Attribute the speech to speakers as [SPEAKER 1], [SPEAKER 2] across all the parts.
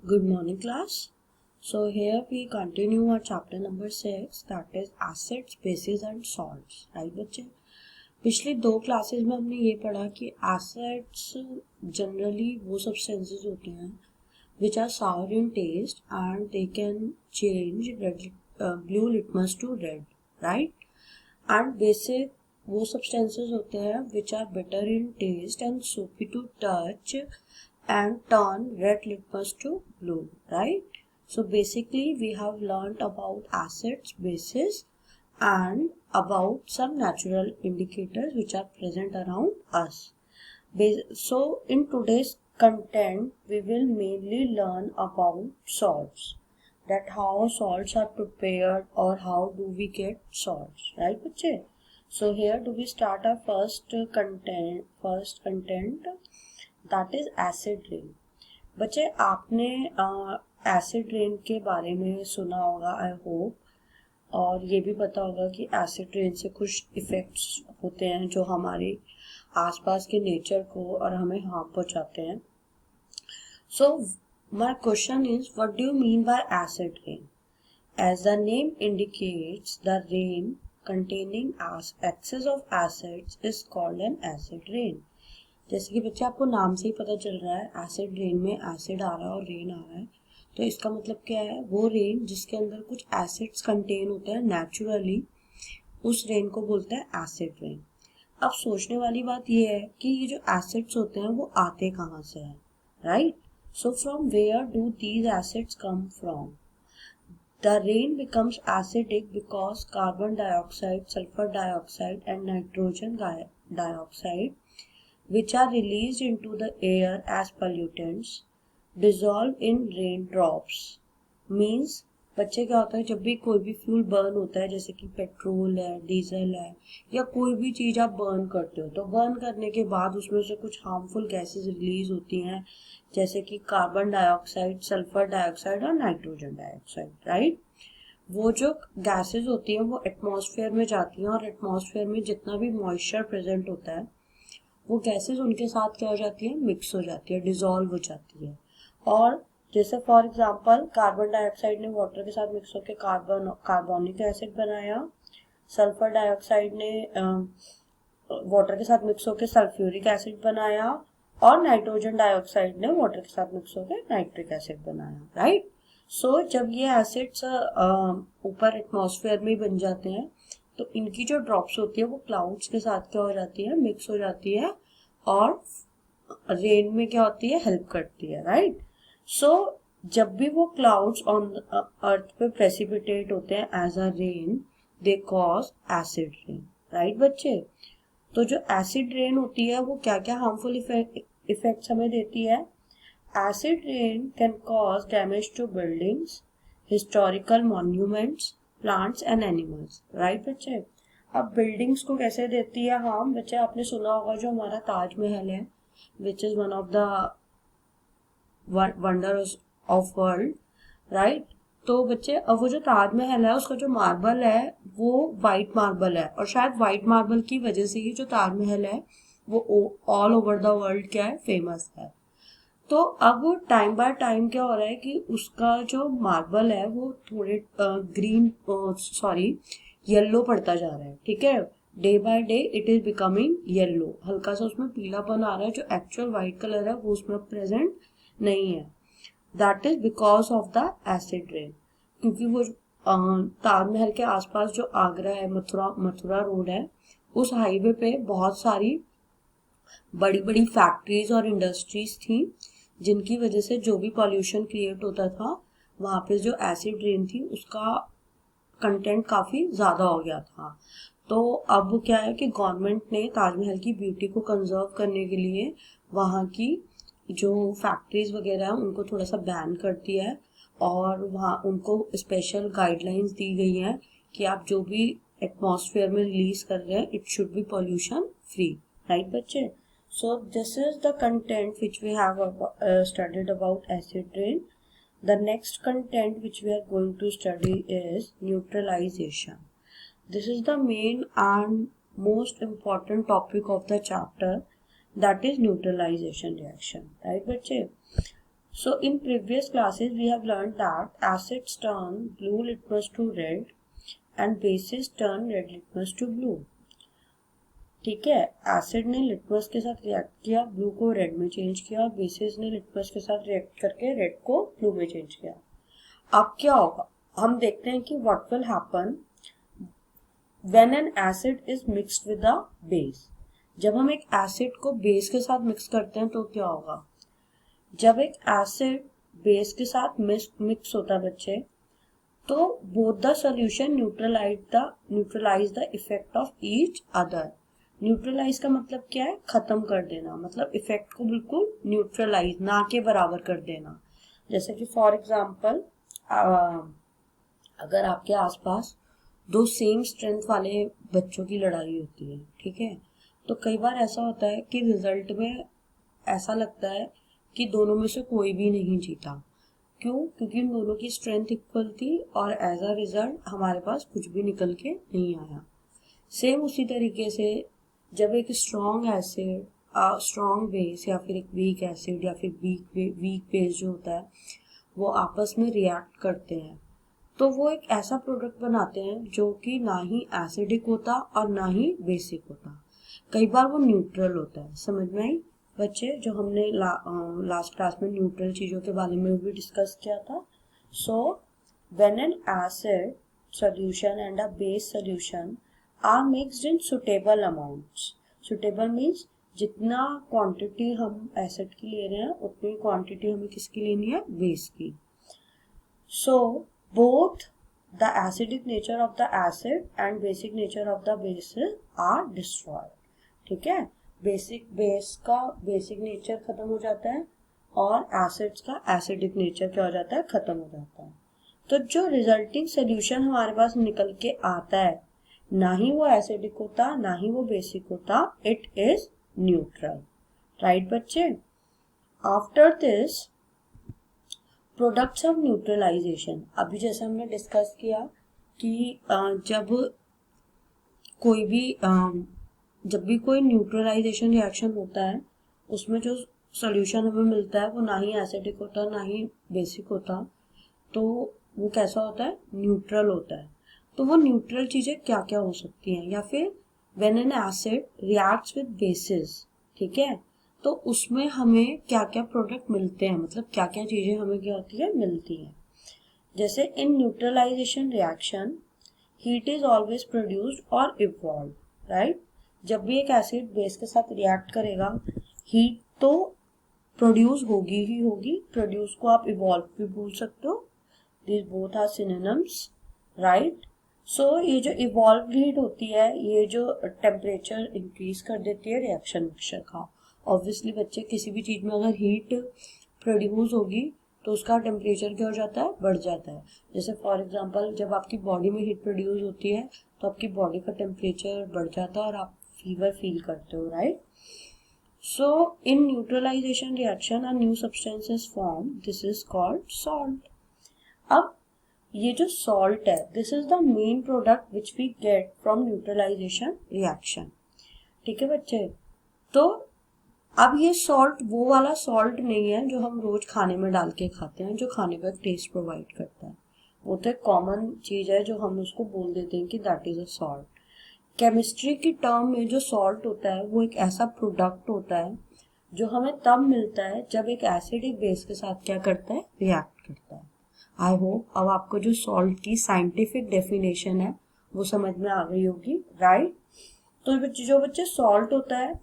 [SPEAKER 1] Good morning, class. So here we continue our chapter number 6, that is acids, bases and salts. Right बच्चे, पिछली दो classes में हमने ये पढ़ा कि एसिड्स जनरली वो सब्सटेंसेस होते हैं which are sour in taste and they can change blue litmus to red, right? And basic वो सब्सटेंसेस होते हैं which are bitter in taste and soapy to touch and turn red litmus to blue, right? So basically we have learned about acids, bases and about some natural indicators which are present around us. So in today's content we will mainly learn about salts, that how salts are prepared or how do we get salts, right बच्चे? So here do we start our first content that is acid rain. बच्चे आपने acid rain के बारे में सुना होगा I hope, और ये भी पता होगा कि एसिड रेन से कुछ इफ़ेक्ट्स होते हैं जो हमारे आसपास के नेचर को और हमें हार्म पहुंचाते हैं. So my question is what do you mean by acid rain? As the name indicates, the rain containing excess of acids is called an acid rain. जैसे कि बच्चे आपको नाम से ही पता चल रहा है एसिड रेन में एसिड आ रहा है और रेन आ रहा है, तो इसका मतलब क्या है? वो रेन जिसके अंदर कुछ एसिड्स कंटेन होते हैं नेचुरली, उस रेन को बोलते हैं एसिड रेन. अब सोचने वाली बात ये है कि ये जो एसिड्स होते हैं वो आते कहाँ से हैं, right? So from where do these acids come from? The rain becomes acidic because carbon dioxide, sulfur dioxide and nitrogen dioxide, which are released into the air as pollutants, dissolve in raindrops. Means बच्चे क्या होता है, जब भी कोई भी fuel burn होता है, जैसे कि पेट्रोल है, डीजल है, या कोई भी चीज़ आप बर्न करते हो, तो बर्न करने के बाद उसमें से कुछ हार्मफुल गैसेस रिलीज होती हैं, जैसे कि कार्बन डाइऑक्साइड, सल्फर डाइऑक्साइड और नाइट्रोजन डाइऑक्साइड, राइट? वो जो गैसेस होती हैं वो एटमॉस्फेयर में जाती हैं और एटमॉस्फेयर में जितना भी मॉइस्चर प्रेजेंट होता है वो गैसेस उनके साथ क्या हो जाती है, मिक्स हो जाती है, डिजॉल्व हो जाती है. और जैसे फॉर एग्जांपल कार्बन डाइऑक्साइड ने वाटर के साथ मिक्स होकर कार्बोनिक एसिड बनाया, सल्फर डाइऑक्साइड ने वाटर के साथ मिक्स होकर सल्फ्यूरिक एसिड बनाया, और नाइट्रोजन डाइऑक्साइड ने वाटर के साथ मिक्स होकर नाइट्रिक एसिड बनाया, राइट? सो जब ये एसिड्स ऊपर एटमॉस्फेयर में बन जाते हैं तो इनकी जो ड्रॉप्स होती है वो क्लाउड्स के साथ क्या हो जाती है, मिक्स हो जाती है, और रेन में क्या होती है, हेल्प करती है, राइट? सो जब भी वो क्लाउड्स ऑन अर्थ पे प्रेसिपिटेट होते हैं as a rain, they cause acid rain, right बच्चे? तो जो एसिड रेन होती है वो क्या क्या हार्मफुल इफेक्ट्स हमें देती है? Acid rain can cause damage to buildings, historical monuments, plants and animals, right बच्चे? अब बिल्डिंग्स को कैसे देती है हार्म? बच्चे आपने सुना होगा जो हमारा ताजमहल है, which is one of the wonders of world, right? तो बच्चे अब वो जो ताजमहल है उसका जो मार्बल है वो वाइट मार्बल है, और शायद वाइट मार्बल की वजह से ही जो ताजमहल है वो ऑल ओवर द वर्ल्ड क्या है, फेमस है. तो अब टाइम बाय टाइम क्या हो रहा है कि उसका जो मार्बल है वो थोड़े येलो पड़ता जा रहा है, ठीक है? Day by day it is becoming yellow, हल्का सा उसमें पीलापन आ रहा है, जो एक्चुअल व्हाइट कलर है वो उसमें प्रेजेंट नहीं है. That is because of the acid rain. क्योंकि वो ताजमहल के आसपास जो आगरा है, मथुरा रोड है, उस हाईवे पे बहुत सारी बड़ी बड़ी फैक्ट्रीज और इंडस्ट्रीज थी, जिनकी वजह से जो भी पॉल्यूशन क्रिएट होता था वहाँ पे जो एसिड रेन थी उसका कंटेंट काफ़ी ज़्यादा हो गया था. तो अब क्या है कि गवर्नमेंट ने ताजमहल की ब्यूटी को कंजर्व करने के लिए वहाँ की जो फैक्ट्रीज वगैरह है उनको थोड़ा सा बैन कर दिया है, और वहाँ उनको स्पेशल गाइडलाइंस दी गई हैं कि आप जो भी एटमॉस्फेयर में रिलीज कर रहे हैं it should be pollution free, right बच्चे? So this is the content which we have studied about acid rain. The next content which we are going to study is neutralization. This is the main and most important topic of the chapter, that is neutralization reaction, right बच्चे? So in previous classes we have learned that acids turn blue litmus to red and bases turn red litmus to blue. ठीक है, acid ने litmus के साथ react किया, blue को red में change किया, और बेसिस ने लिटमस के साथ रिएक्ट करके रेड को ब्लू में चेंज किया. अब क्या होगा, हम देखते हैं कि what will happen when an acid is mixed with a base. जब हम एक एसिड को बेस के साथ मिक्स करते हैं तो क्या होगा, जब एक एसिड बेस के साथ मिक्स होता है बच्चे, तो both the solution neutralise the effect of each other. Neutralise का मतलब क्या है, खत्म कर देना, मतलब इफेक्ट को बिल्कुल न्यूट्रलाइज, ना के बराबर कर देना. जैसे कि फॉर एग्जांपल अगर आपके आसपास दो सेम स्ट्रेंथ वाले बच्चों की लड़ाई होती है, ठीक है, तो कई बार ऐसा होता है कि रिजल्ट में ऐसा लगता है कि दोनों में से कोई भी नहीं जीता. क्यों, क्योंकि इन दोनों की स्ट्रेंथ इक्वल थी और एज अ रिजल्ट हमारे पास कुछ भी निकल के नहीं आया. सेम उसी तरीके से जब एक स्ट्रॉन्ग एसिड, स्ट्रॉन्ग बेस या फिर एक वीक एसिड या फिर वीक बेस जो होता है वो आपस में रिएक्ट करते हैं, तो वो एक ऐसा प्रोडक्ट बनाते हैं जो कि ना ही एसिडिक होता और ना ही बेसिक होता. कई बार वो न्यूट्रल होता है. समझ में आई बच्चे, जो हमने लास्ट क्लास में न्यूट्रल चीजों के बारे में भी डिस्कस किया था. So when an acid solution and a base solution are mixed in suitable amounts. Suitable means जितना क्वांटिटी हम एसिड की ले रहे हैं उतनी क्वांटिटी हमें किसकी लेनी है, बेस की. So both the acidic nature of the acid and basic nature of the base are destroyed. ठीक है, बेस का बेसिक नेचर खत्म हो जाता है और एसिड्स का एसिडिक नेचर क्या हो जाता है, खत्म हो जाता है. तो जो रिजल्टिंग सोल्यूशन हमारे पास निकल के आता है, ना ही वो एसिडिक होता ना ही वो बेसिक होता, इट इज न्यूट्रल. राइट बच्चे. After this products of neutralisation. अभी जैसे हमने डिस्कस किया कि जब भी कोई न्यूट्रलाइजेशन रिएक्शन होता है उसमें जो सॉल्यूशन हमें मिलता है वो ना ही एसिडिक होता ना ही बेसिक होता, तो वो कैसा होता है, न्यूट्रल होता है. तो वो न्यूट्रल चीजें क्या क्या हो सकती हैं, या फिर when an acid reacts with basis, ठीक है, तो उसमें हमें क्या क्या प्रोडक्ट मिलते हैं, मतलब क्या क्या चीजें हमें क्या होती है, मिलती हैं. जैसे in neutralisation reaction heat is always produced और इवॉल्व. राइट, जब भी एक एसिड बेस के साथ रिएक्ट करेगा हीट तो प्रोड्यूस होगी ही होगी. प्रोड्यूस को आप इवॉल्व भी बोल सकते हो. This both are synonyms. Right. So ये जो इवॉल्व हीट होती है ये जो टेम्परेचर इंक्रीज कर देती है रिएक्शन मिक्सचर का. ऑब्वियसली बच्चे, किसी भी चीज में अगर हीट प्रोड्यूस होगी तो उसका टेम्परेचर क्या हो जाता है, बढ़ जाता है. जैसे फॉर एग्जांपल जब आपकी बॉडी में हीट प्रोड्यूस होती है तो आपकी बॉडी का टेम्परेचर बढ़ जाता है और आप फीवर फील करते हो. Right. So in neutralisation reaction a new substance is form. This is called salt. अब ये जो सॉल्ट है, this is the main product which we get from neutralisation reaction. ठीक है बच्चे. तो अब ये सॉल्ट वो वाला सॉल्ट नहीं है जो हम रोज खाने में डाल के खाते हैं, जो खाने का टेस्ट प्रोवाइड करता है. वो तो एक कॉमन चीज है जो हम उसको बोल देते हैं कि that is a salt. Chemistry की टर्म में जो सॉल्ट होता है वो एक ऐसा प्रोडक्ट होता है जो हमें तब मिलता है जब एक एसिड एक बेस के साथ क्या करता है, रिएक्ट करता है. आई होप अब आपको जो सॉल्ट की साइंटिफिक डेफिनेशन है वो समझ में आ गई होगी. राइट. तो जो बच्चे सॉल्ट होता है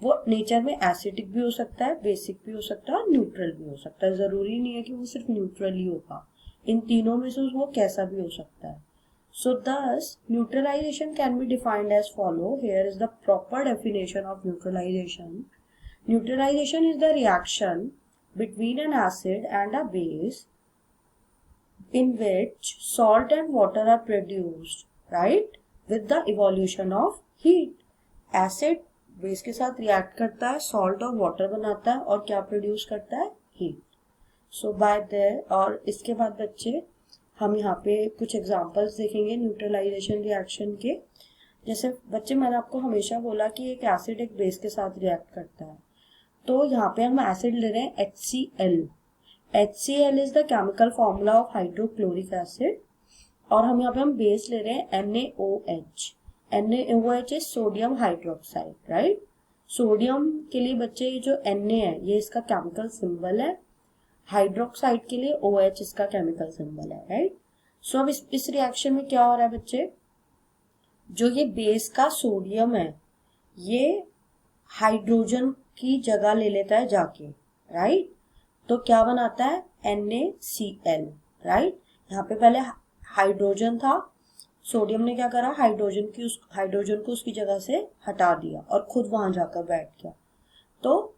[SPEAKER 1] वो नेचर में एसिडिक भी हो सकता है, बेसिक भी हो सकता है और न्यूट्रल भी हो सकता है. जरूरी नहीं है कि वो सिर्फ न्यूट्रल ही होगा, इन तीनों में से वो कैसा भी हो सकता है. So thus neutralization can be defined as follow. Here is the proper definition of neutralization. Neutralization is the reaction between an acid and a base in which salt and water are produced, right, with the evolution of heat. Acid base के साथ react करता है, salt और water बनाता है और क्या produce करता है, हीट. So bye there. और इसके बाद बच्चे हम यहाँ पे कुछ एग्जांपल्स देखेंगे न्यूट्रलाइजेशन रिएक्शन के. जैसे बच्चे मैंने आपको हमेशा बोला कि एक एसिड एक बेस के साथ रिएक्ट करता है, तो यहाँ पे हम एसिड ले रहे हैं HCl. HCl is the chemical formula of hydrochloric acid, और हम यहाँ पे हम बेस ले रहे हैं NaOH। NaOH is sodium hydroxide, right. Sodium के लिए बच्चे ये जो Na है ये इसका केमिकल सिंबल है, हाइड्रोक्साइड के लिए OH इसका केमिकल सिंबल है, राइट। सो अब इस रिएक्शन में क्या हो रहा है बच्चे, जो ये बेस का सोडियम है ये हाइड्रोजन की जगह ले लेता है जाके, राइट। तो क्या बनाता है NaCl, राइट। यहाँ पे पहले हाइड्रोजन था, सोडियम ने क्या करा, हाइड्रोजन को उसकी जगह से हटा दिया और खुद वहां जाकर बैठ गया। तो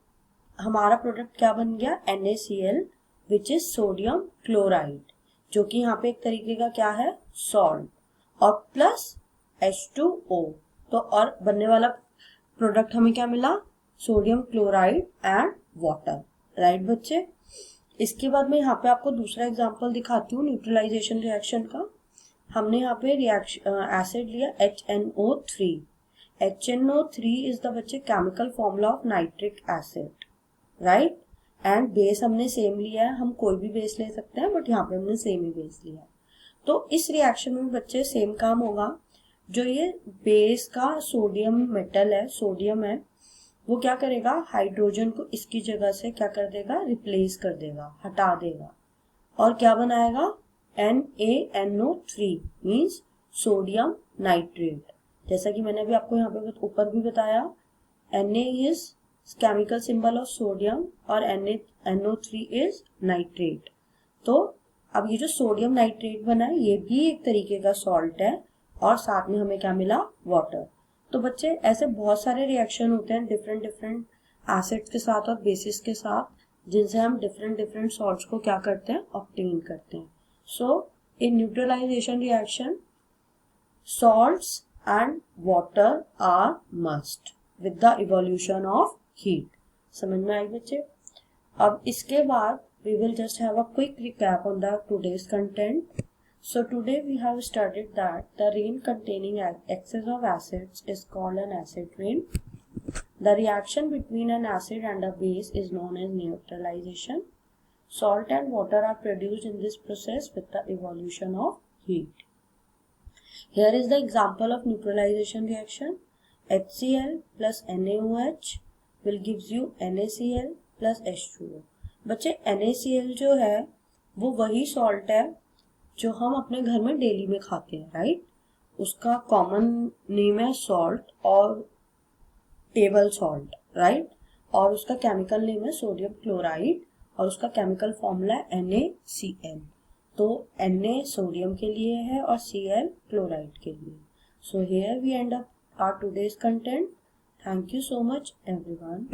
[SPEAKER 1] हमारा प्रोडक्ट क्या बन गया, NaCl which is sodium chloride, जो कि यहाँ पे एक तरीके का क्या है, सॉल्ट, और प्लस H2O। तो और बनने वाला प्रोडक्ट हमें क्या मिला, sodium chloride and water, right बच्चे। इसके बाद मैं यहाँ पे आपको दूसरा एग्जांपल दिखाती हूँ न्यूट्रलाइजेशन रिएक्शन का। हमने यहाँ पे एसिड लिया HNO3। HNO3 इज द बच्चे chemical formula of nitric acid, right. And base हमने सेम लिया है, हम कोई भी बेस ले सकते हैं बट यहाँ पे हमने सेम ही बेस लिया है। तो इस रिएक्शन में बच्चे सेम काम होगा, जो ये बेस का सोडियम मेटल है, सोडियम है, वो क्या करेगा, हाइड्रोजन को इसकी जगह से क्या कर देगा, रिप्लेस कर देगा, हटा देगा, और क्या बनाएगा NaNO3 मीन्स सोडियम नाइट्रेट। जैसा कि मैंने अभी आपको यहाँ पे ऊपर भी बताया, Na is chemical symbol of sodium और NaNO3 इज नाइट्रेट। तो अब ये जो सोडियम नाइट्रेट बना है ये भी एक तरीके का सॉल्ट है, और साथ में हमें क्या मिला, वाटर। तो बच्चे ऐसे बहुत सारे रिएक्शन होते हैं डिफरेंट एसिड्स के साथ और बेसिस के साथ, जिनसे हम डिफरेंट सॉल्ट्स को क्या करते हैं, ऑब्टेन करते हैं। So in neutralisation reaction salts and water are must with the evolution of heat। समझ में आई बच्चे। अब इसके बाद we will just have a quick recap on the today's content। So today we have studied that the rain containing excess of acids is called an acid rain। The reaction between an acid and a base is known as neutralization। Salt and water are produced in this process with the evolution of heat। Here is the example of neutralization reaction। HCl plus NaOH will gives you NaCl plus H2O। बच्चे NaCl जो है वो वही salt है जो हम अपने घर में डेली में खाते हैं, राइट। उसका कॉमन नेम है सॉल्ट और टेबल सॉल्ट, राइट। और उसका केमिकल नेम है सोडियम क्लोराइड, और उसका केमिकल फॉर्मूला है NaCl। तो Na सोडियम के लिए है और Cl क्लोराइड के लिए। So here we end up our today's content. Thank you so much everyone.